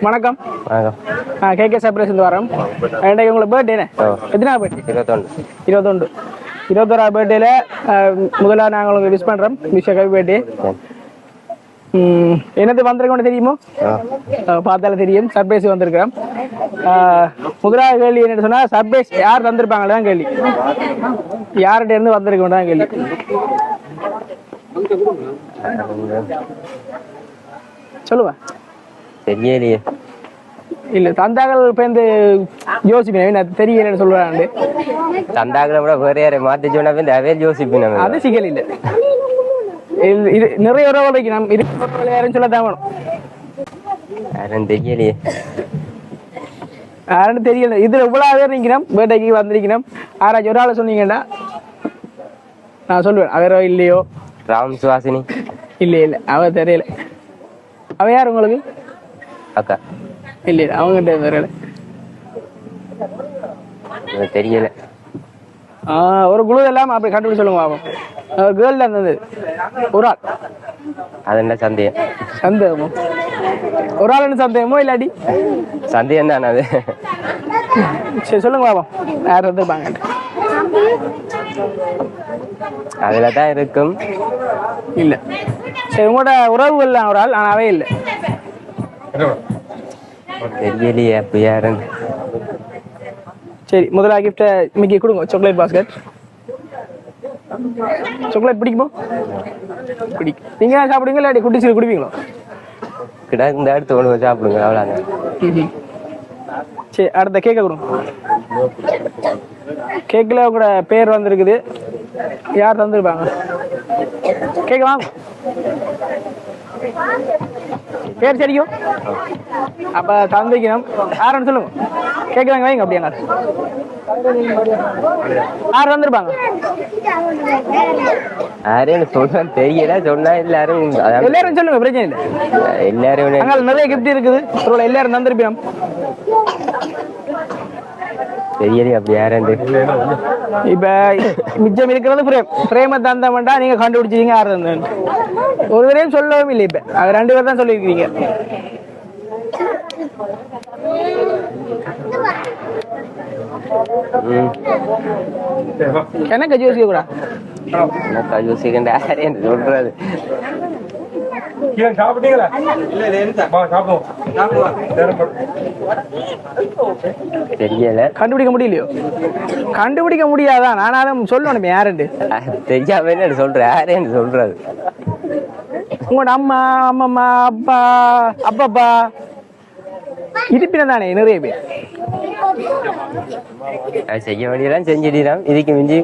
வணக்கம். வணக்கம். KK surprise வரோம். இன்றைக்கு உங்களுக்கு பர்த்டேனே எத்தனா பர்த்டே? 21. 21ஆவது பர்த்டேல முதல்ல நாங்கள் உங்களுக்கு விஷ் பண்ணுறோம். Wish happy birthday. என்னது வந்திருக்கோன்னு தெரியுமோ? பார்த்தாலும் தெரியும். சர்ப்ரைஸ் வந்திருக்கிறோம். முதலாவது கேள்வி என்னன்னு சொன்னால் சர்ப்ரைஸ் யார் தந்திருப்பாங்களே தான் கேள்வி. யார்கிட்ட இருந்து வந்திருக்கோம் தான் கேள்வி. சொல்லுவேன். தெரியலையே. இல்ல தந்தாக்கள் பேருந்து யோசிப்பேன் தெரியலன்னு சொல்றாங்க. தந்தாக்களை கூட வேற யாரை மாத்தி சொன்னா அவே யோசிப்பேன். அது சிக்கல் இல்ல. இது நிறைய உறவுகளுக்கு நம்ம இருக்க யாரும் சொல்ல தான் வேணும். யாரும் தெரியலையே. யாரும் தெரியல. இதுல இவ்வளவு பேர் நிக்கிறோம். பேட்டைக்கு வந்திருக்கிறோம். யாராச்சும் ஒரு ஆளை சொன்னீங்கன்னா நான் சொல்லுவேன். அவரோ இல்லையோ. ராம் சுவாசினி இல்ல அவ தெரியல. அவ யார் உங்களுக்கு? அக்கா. இல்ல அவங்ககிட்ட தெரியல. தெரியல. ஒரு குழு எல்லாம் அப்படி கண்டுபிடி சொல்லுங்க பாப்போம். கேர்ள்ல இருந்தது ஒரு ஆள். அது என்ன சந்தேகம்? சந்தேகமோ? ஒரு ஆள் சந்தேகமோ இல்லாடி சந்தேகம் தானே அது. சரி சொல்லுங்க பாப்போம். யார் வந்துருப்பாங்க? அதுல தான் இருக்கும். இல்ல சரி உங்களோட உறவுகள் ஒரு ஆள். ஆனா அவே இல்லை. தெரியலையே அப்ப யாருன்னு. சரி முதல்ல கிஃப்ட இன்னைக்கு கொடுங்க. Chocolate basket. சாக்லேட் பிடிக்குமோ? பிடிக்கும். நீங்க சாப்பிடுவீங்க இல்லாட்டி குட்டிச்சு குடிப்பீங்களோ? கிடக்கு அடுத்து ஒன்று சாப்பிடுங்க அவ்வளோ. சரி அடுத்த கேக்க கொடுங்க. கேக்கில் உங்களோட பேர் வந்திருக்குது. யார் தந்துருப்பாங்க? கேட்க வாங்க. பேர் சரிக்கும். அப்ப தந்திக்கணும். யாருன்னு சொல்லுங்க. கேட்குறாங்க வைங்க. அப்படியா யார் வந்திருப்பாங்க? யாரையும் சொல்ல தெரியல. சொன்னா எல்லாரும் எல்லாரும் சொல்லுங்க. பிரச்சனை இல்லை. எல்லாரும் அங்கே நிறைய கிஃப்ட் இருக்குது. எல்லாரும் தந்திருப்போம். தெரியலையே அப்படி யாரு. இப்ப மிச்சம் இருக்கிறது பிரேம். பிரேம தந்தமெண்டா நீங்க கண்டுபிடிச்சிருக்கீங்க. யார் தந்த ஒரு தரையும் சொல்லவும் இல்லை. இப்ப அது 2 பேர் தான் சொல்லியிருக்கிறீங்க. எனக்கு யோசிக்க கூட யோசிக்கின்ற யாரேன்னு சொல்றது. தெரியல. கண்டுபிடிக்க முடியலையோ? கண்டுபிடிக்க முடியாதான். நானும் சொல்லணும் யாருன்னு. தெரியாம என்ன சொல்ற? யாரேன்னு சொல்றது. உங்களோட அம்மா அம்மம்மா அப்பா அப்பப்பா இருப்பின தானே நிறைய பேர். செய்ய வேண்டியதான் செஞ்சிடலாம். இதுக்கு மிஞ்சி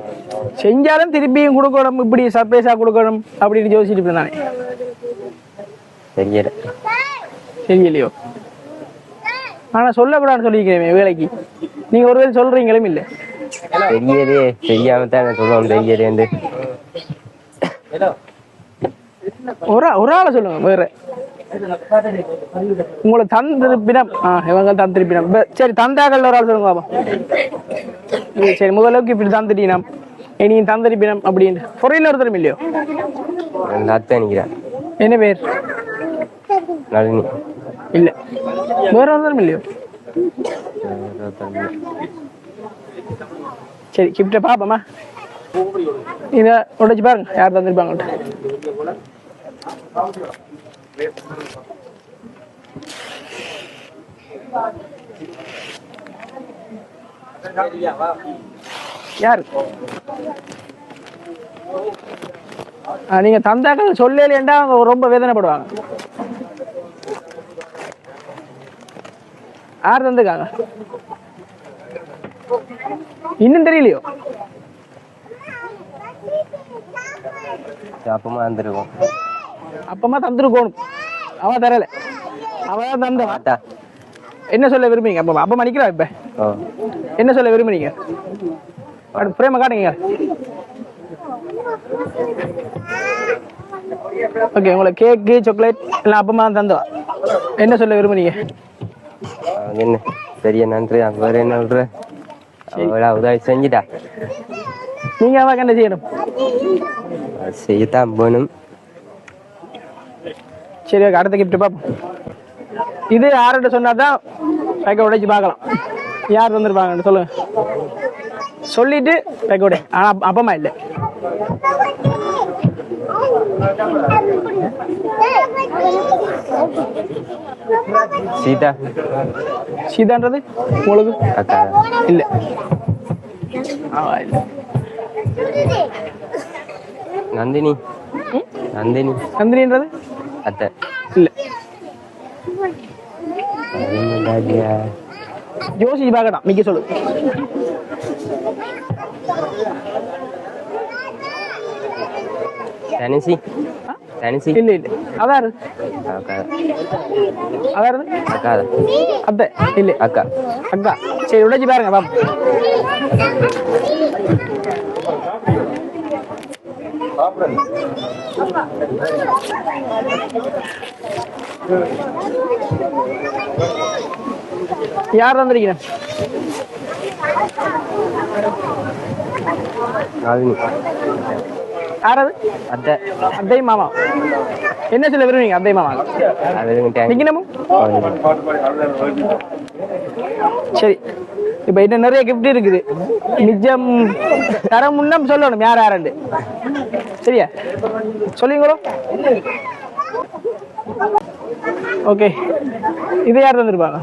செஞ்சாலும் திருப்பியும் கொடுக்கணும். இப்படி சர்ப்ரைஸா கொடுக்கணும் அப்படின்னு யோசிச்சுட்டு தானே. தெரியல. தெரியலையோ? ஆனா சொல்லக்கூடாதுன்னு சொல்லிக்கிறேன் வேலைக்கு. நீங்க ஒரு வேலை சொல்றீங்களும் இல்லை. தெரியலையே. தெரியாம தான் சொல்லுவோம். தெரியலேந்து ஒரு ஆளை சொல்லுங்க. வேற உங்களை தந்திருப்பினம். இவங்க தந்திருப்பினம். சரி தந்தாக்கள் ஒரு ஆள் சொல்லுங்க பாப்பா. சரி முதலுக்கு இப்படி தந்துட்டீனம். இனி தந்திருப்பினம் அப்படின்னு பொறையில் ஒருத்தரும் இல்லையோ? நினைக்கிறேன். என்ன பேர்? நளினி. இல்ல வேற ஒருத்தரும் இல்லையோ? சரி கிஃப்ட பாப்போமா? இத உடைச்சு பாருங்க யார் தந்திருப்பாங்க. யாரு? நீங்க தந்தாக்கள் சொல்லலேண்டா அவங்க ரொம்ப வேதனைப்படுவாங்க. யார் தந்துருக்காங்க? இன்னும் தெரியலையோ? அப்பமா தந்துருக்கோம். அப்பமா தந்துருக்கணும். அவ தரல. அவதான் தந்தா. என்ன சொல்ல விரும்புறீங்க? அப்ப அப்பா நிக்கிறா. இப்ப என்ன சொல்ல விரும்புறீங்க? பிரேம காட்டுங்க. ஓகே உங்களுக்கு கேக்கு சாக்லேட் எல்லாம் அப்பமா தந்தா. என்ன சொல்ல விரும்புறீங்க? என்ன பெரிய நன்றி. வேற என்ன சொல்ற? உதவி செஞ்சுட்டா. நீங்க அவ என்ன செய்யணும்? செய்யத்தான் போகணும். சரி அடுத்த கிஃப்ட் பாப்போம். இது யார்கிட்ட சொன்னாதான் பேக்கை உடைச்சு பார்க்கலாம் யார் வந்துருப்பாங்கன்னு சொல்லுங்க. சொல்லிட்டு பேக்கை உடை. ஆனா அப்பமா இல்லை. சீதா. சீதான்றது உங்களுக்கு அக்கா இல்ல. இல்ல. நந்தினி. நந்தினி. நந்தினின்றது அத்தை இல்ல. யோசிச்சு பார்க்கணும். மிக்க சொல்லு. தனிசி. தனிசி இல்ல இல்ல. அதாரு அக்கா. அதாரு அக்கா அத்தை இல்ல. அக்கா. அக்கா. சரி உடைச்சு பாருங்க பாப்பா. யார் வந்திருக்கிறேன்? யாராவது அத்தை. அத்தை மாமா. என்ன சொல்ல விரும்புவீங்க அத்தை மாமா? நிக்கணுமோ? சரி. இப்ப இன்னும் நிறைய கிஃப்ட் இருக்குது. நிஜம் தர முன்னம் சொல்லணும் யார் யாருண்டு. சரியா சொல்லுங்களோ? ஓகே. இது யார் வந்திருப்பாங்க?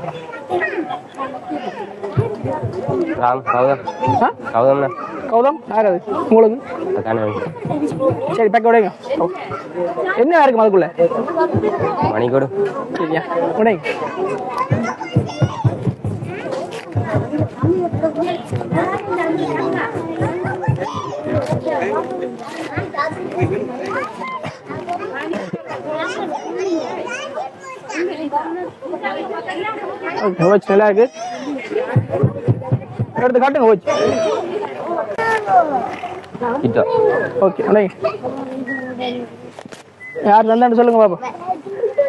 கௌதம் யாராவது உங்களுக்கு? சரி பேக்க உடைங்க. என்ன இருக்கு அதுக்குள்ள? மணிக்கூடு. சரியா உடைங்க. நல்லா இருக்கு. எடுத்து காட்டுங்க. ஓகே யார் வந்தான்னு சொல்லுங்க பாப்பா.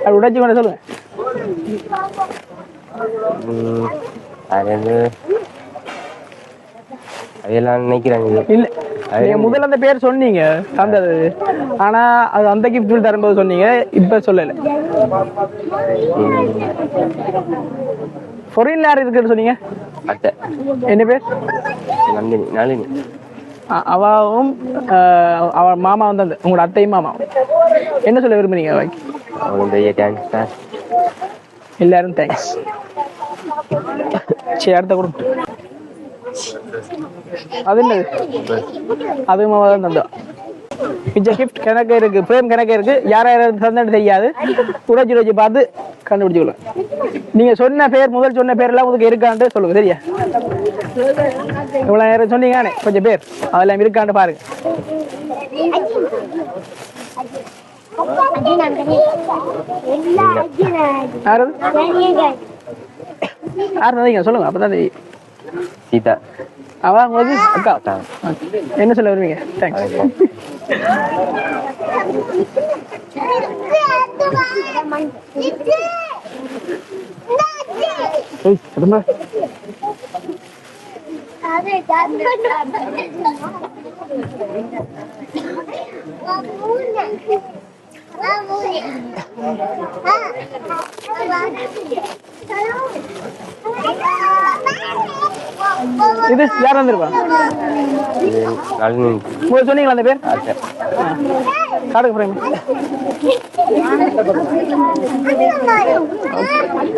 அது உடைச்சு கொண்டு சொல்லுங்க. அதெல்லாம் நினைக்கிறாங்க. இல்ல நீங்க முதல்ல அந்த பேர் சொன்னீங்க தந்தது. ஆனா அது அந்த கிஃப்ட் தரும்போது சொன்னீங்க. இப்ப சொல்லல. ஃபாரின்ல யார் இருக்குன்னு சொன்னீங்க? அத்தை. என்ன பேர்? நந்தினி. நளினி. அவாவும் அவ மாமா வந்து உங்களோட அத்தையும் மாமா. என்ன சொல்ல விரும்புறீங்க? எல்லாரும் தேங்க்ஸ். சரி அடுத்த கொடுங்க. அது என்னது? அது மாமா தான் தந்தோம். மிச்ச கிஃப்ட் கணக்கு இருக்கு. பிரேம் கணக்கு இருக்கு. யாரும் சந்தேகம் செய்யாது. உடைச்சு பார்த்து கண்டுபிடிச்சுக்கலாம். நீங்க சொன்ன பேர் முதல் சொன்ன பேர் எல்லாம் உங்களுக்கு இருக்கான்ட்டு சொல்லுங்க. சரியா இவ்வளவு நேரம் சொன்னீங்க கொஞ்சம் பேர் அதெல்லாம் இருக்கான்னு பாருங்க. யாரு சொல்லுங்க. அப்பதான் சீதா. அவ உங்களுக்கு அக்கா. என்ன சொல்ல வருவீங்க? தேங்க்ஸ். இது யார் வந்திருப்பா? சொன்னீங்களா அந்த பேர்? காடுங்க பிரேம்.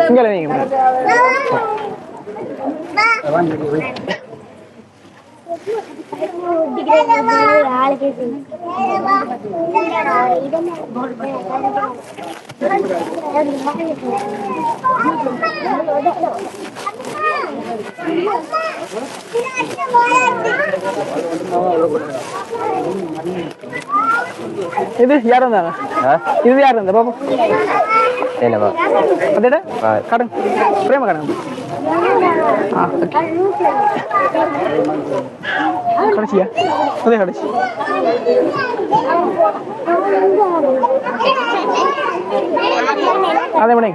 இங்கே நீங்க இது யார் வந்தாங்க? இது யார் வந்தா பாபு? அதேடா காடுங்க பிரேம காடுங்க. கடைசியா அதே கடைசி. அதே மணி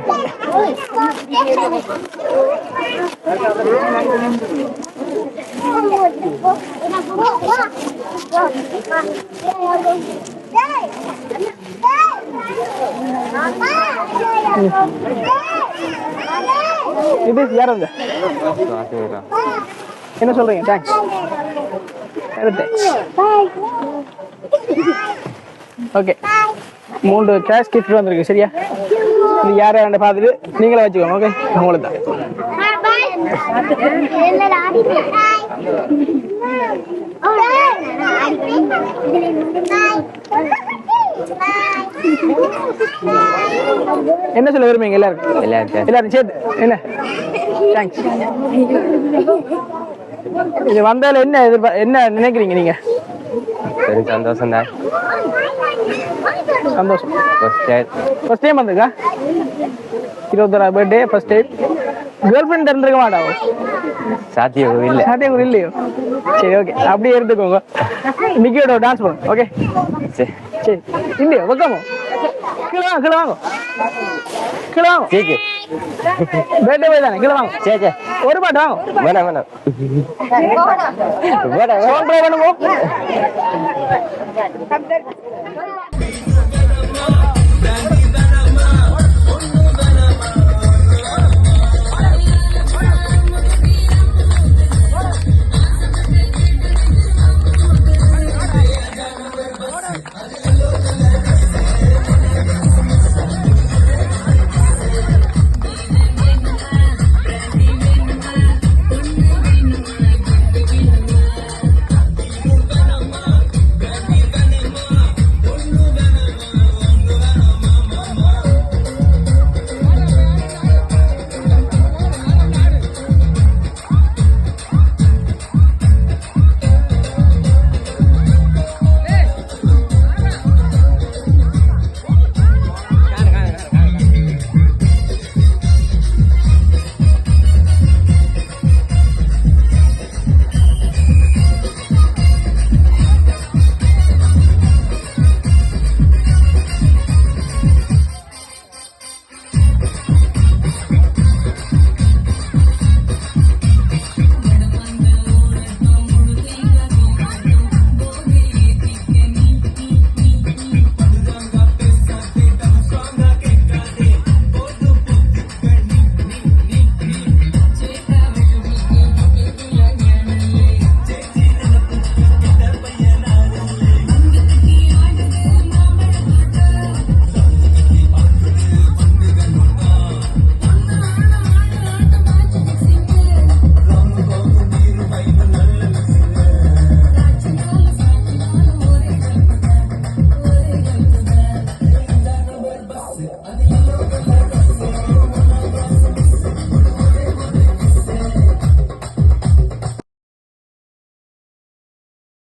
இது யார் வந்து என்ன சொல்றீங்க? தேங்க்ஸ். ஓகே, 3 கேஷ் கிஃப்ட் வந்திருக்கு. சரியா, இது யாரை பார்த்துட்டு நீங்களே வச்சுக்கோங்க. ஓகே, உங்களுக்கு தான். என்ன சொல்ல விரும்புறீங்க? எல்லாரும் சேர்த்து என்ன? தேங்க்ஸ். இது வந்தால என்ன என்ன நினைக்கிறீங்க நீங்க? சந்தோஷம் தான். சந்தோஷம். ஃபர்ஸ்ட் டைம் வந்திருக்கா? 21 birthday first time. Girl friend இருந்திருக்க மாட்டாவோ? சாத்தியம் இல்லையோ? சரி, ஓகே, அப்படியே எடுத்துக்கோங்க. நிக்கியோட டான்ஸ் பண்ணுங்க. ஓகே, சரி. இல்லையோ வைக்காமோ? கீழே வாங்க. சரி பர்த்டே போய் தானே, கீழே வாங்க. சரி ஒரு பாட்டு வாங்க. வேணாம் பண்ணுங்க.